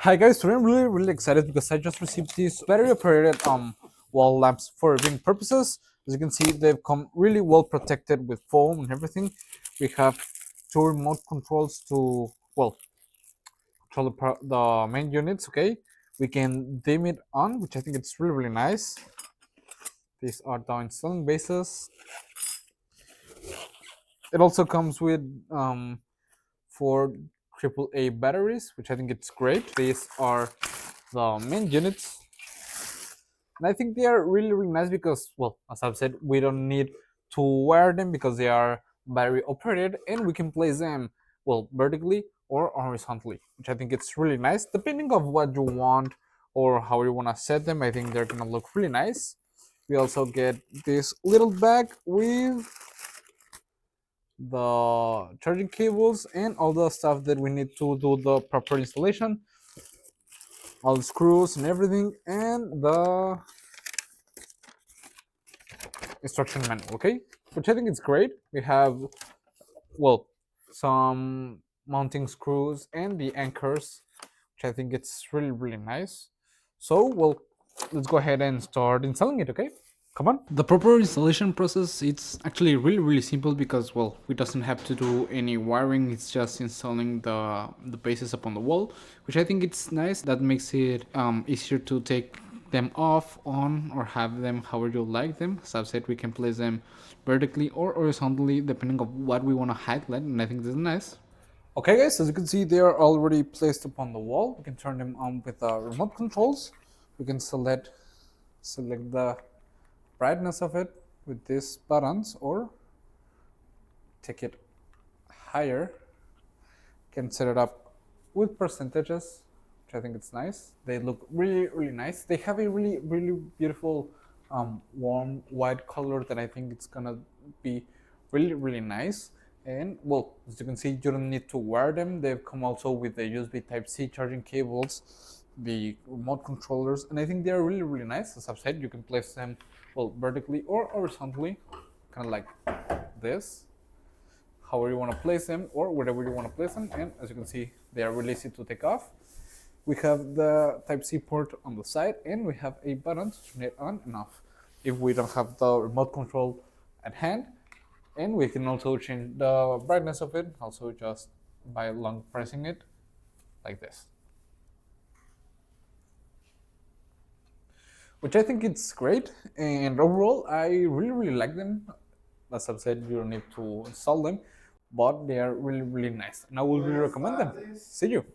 Hi guys, today I'm really excited because I just received these battery operated wall lamps for viewing purposes. As you can see, they've come really well protected with foam and everything. We have two remote controls to control the main units. Okay, we can dim it on, which I think it's really nice. These are the installing bases. It also comes with four AAA batteries, which I think it's great. These are the main units. And I think they are really nice because, well, as I've said, we don't need to wear them because they are battery operated, and we can place them, well, vertically or horizontally, which I think it's really nice depending of what you want or how you want to set them. I think they're gonna look really nice. We also get this little bag with the charging cables and all the stuff that we need to do the proper installation, all the screws and everything, and the instruction manual. Okay, which I think is great. We have, well, some mounting screws and the anchors, which I think it's really nice. So, well, let's go ahead and start installing it. Okay, come on. The proper installation process, it's actually really simple because, well, we doesn't have to do any wiring. It's just installing the bases upon the wall, which I think it's nice. That makes it easier to take them off, on, or have them however you like them. As I've said, we can place them vertically or horizontally depending on what we want to highlight, and I think this is nice. Okay guys, as you can see, they are already placed upon the wall. We can turn them on with remote controls. We can select the brightness of it with these buttons, or take it higher. Can set it up with percentages, which I think it's nice. They look really nice. They have a really beautiful warm white color that I think it's gonna be really nice. And, well, as you can see, you don't need to wear them. They've come also with the USB Type-C charging cables, the remote controllers, and I think they're really nice. As I've said, you can place them, well, vertically or horizontally, kind of like this, however you want to place them or wherever you want to place them. And as you can see, they are really easy to take off. We have the Type-C port on the side, and we have a button to turn it on and off if we don't have the remote control at hand. And we can also change the brightness of it, also just by long pressing it like this, which I think it's great. And overall, I really like them. As I've said, you don't need to install them, but they are really nice, and I will really recommend them. See you.